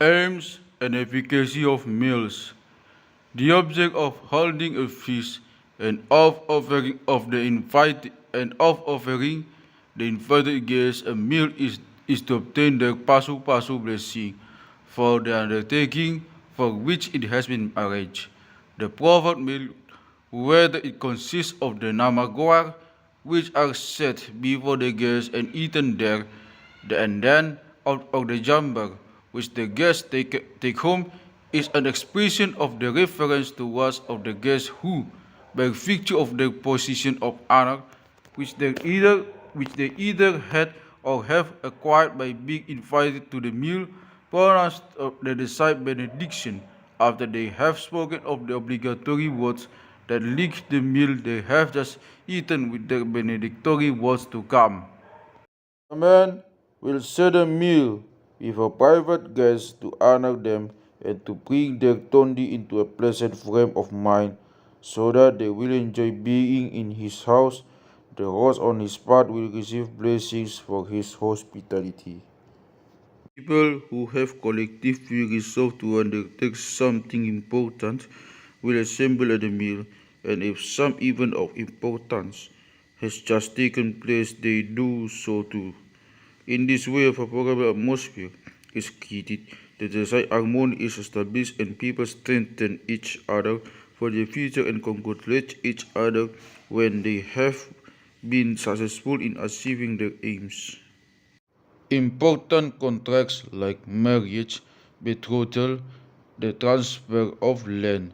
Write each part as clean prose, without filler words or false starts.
Aims and efficacy of meals. The object of holding a feast and of offering the invited guests a meal is to obtain the pasu blessing for the undertaking for which it has been arranged. The proffered meal, whether it consists of the namagwar, which are set before the guests and eaten there, and then out of the jambar, which the guests take home, is an expression of the reference towards of the guests who, by virtue of their position of honor, which they either had or have acquired by being invited to the meal, pronounce the desired benediction after they have spoken of the obligatory words that link the meal they have just eaten with the benedictory words to come. A man will set a meal with a private guest to honor them and to bring their tondi into a pleasant frame of mind so that they will enjoy being in his house. The host on his part will receive blessings for his hospitality. People who have collectively resolved to undertake something important will assemble at the meal, and if some event of importance has just taken place, they do so too. In this way, a favorable atmosphere is created, the desired harmony is established, and people strengthen each other for the future and congratulate each other when they have been successful in achieving their aims. Important contracts like marriage, betrothal, the transfer of land,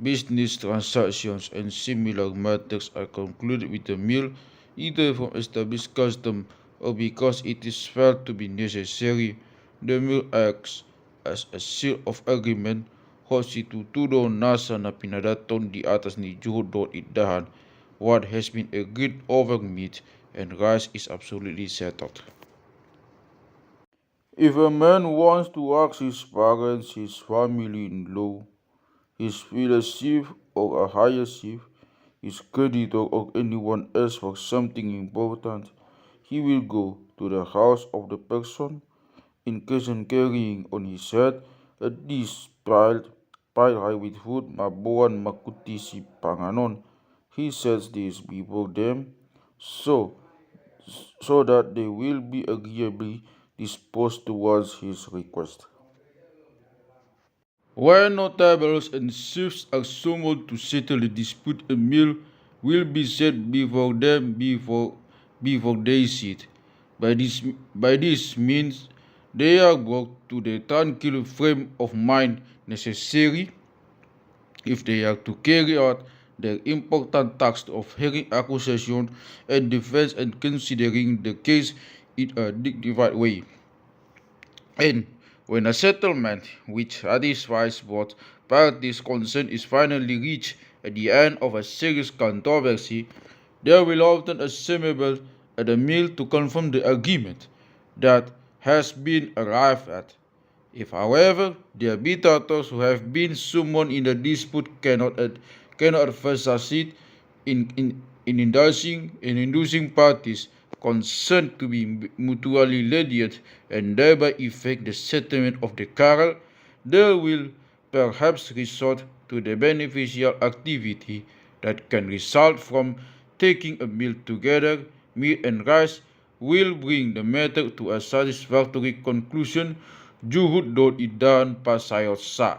business transactions, and similar matters are concluded with a meal, either from established custom or because it is felt to be necessary. The meal acts as a seal of agreement. Constitutudo nasa na pinadaton di atas ni juhud idahan. What has been agreed over meat and rice is absolutely settled. If a man wants to ask his parents, his family-in-law, his relative or a higher chief, his creditor or anyone else for something important, he will go to the house of the person in question carrying on his head a dish piled high with food, mabuan makuti si panganon. He sets this before them so so that they will be agreeably disposed towards his request. When notables and chiefs are summoned to settle a dispute, a meal will be set before them before they sit. By this means, they are brought to the tranquil frame of mind necessary if they are to carry out their important task of hearing accusation and defense and considering the case in a dignified way. And when a settlement which satisfies both parties concerned is finally reached at the end of a serious controversy, there will often assemble at a meal to confirm the agreement that has been arrived at. If, however, the arbitrators who have been summoned in the dispute cannot first succeed in inducing parties concerned to be mutually lenient and thereby effect the settlement of the quarrel, they will perhaps resort to the beneficial activity that can result from taking a meal together. Meat and rice will bring the matter to a satisfactory conclusion. Juhud dot idan pasayot sa.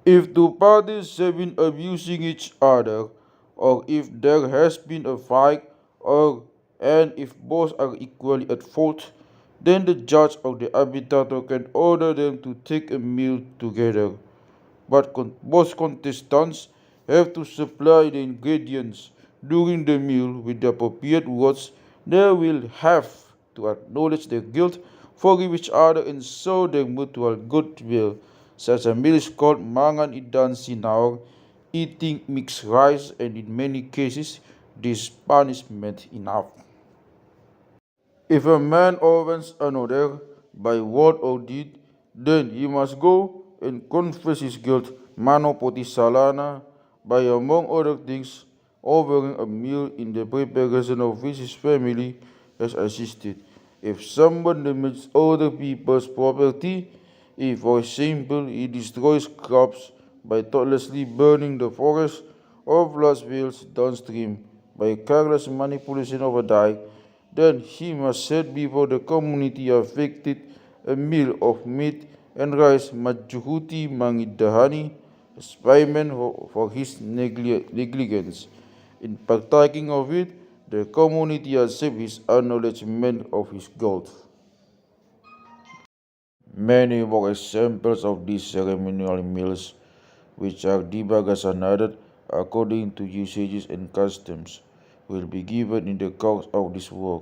If two parties have been abusing each other, or if there has been a fight, and if both are equally at fault, then the judge or the arbitrator can order them to take a meal together. But both contestants have to supply the ingredients during the meal with the appropriate words. They will have to acknowledge their guilt, forgive each other, and show their mutual goodwill. Such a meal is called mangan idan sinaw, eating mixed rice, and in many cases, this is punishment enough. If a man offends another by word or deed, then he must go and confess his guilt, mano potisalana, by among other things, offering a meal in the preparation of which his family has assisted. If someone damages other people's property, if, for example, he destroys crops by thoughtlessly burning the forest or floods fields downstream by careless manipulation of a dike, then he must set before the community affected a meal of meat and rice majuhuti mangidahani, as payment for his negligence. In partaking of it, the community accepts his acknowledgement of his guilt. Many more examples of these ceremonial meals, which are debugged as an adat according to usages and customs, will be given in the course of this work.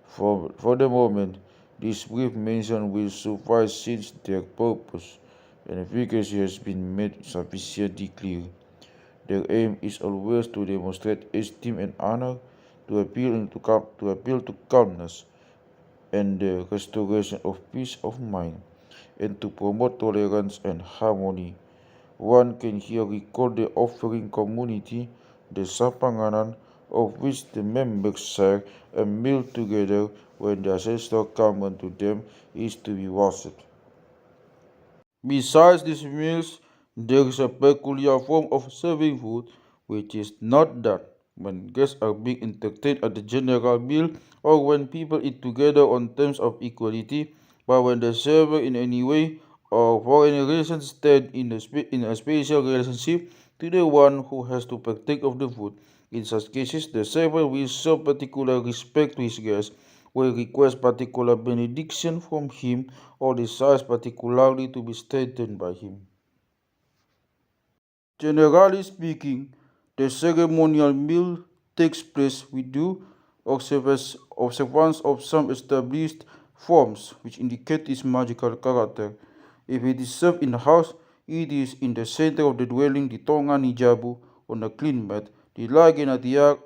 For the moment, this brief mention will suffice since their purpose and efficacy has been made sufficiently clear. Their aim is always to demonstrate esteem and honor, to appeal to calmness and the restoration of peace of mind, and to promote tolerance and harmony. One can here recall the offering community, the Sapanganan, of which the members share a meal together when the ancestor common to them is to be worshipped. Besides these meals, there is a peculiar form of serving food which is not done when guests are being entertained at the general meal or when people eat together on terms of equality, but when the server in any way or for any reason stand in a special relationship to the one who has to partake of the food. In such cases, the server will show particular respect to his guest, will request particular benediction from him, or desires particularly to be strengthened by him. Generally speaking, the ceremonial meal takes place with due observance of some established forms which indicate its magical character. If it is served in the house, it is in the center of the dwelling, the tonga nijabu on a clean mat, the lagenatiak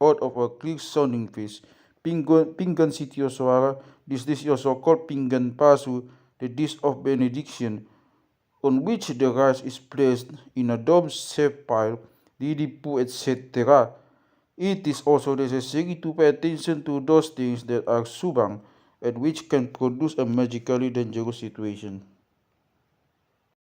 out of a clear sounding face. Pinggan sitioswara, this dish is also called pinggan pasu, the dish of benediction, on which the rice is placed in a dome-shaped pile, lilipu, etc. It is also necessary to pay attention to those things that are subang and which can produce a magically dangerous situation.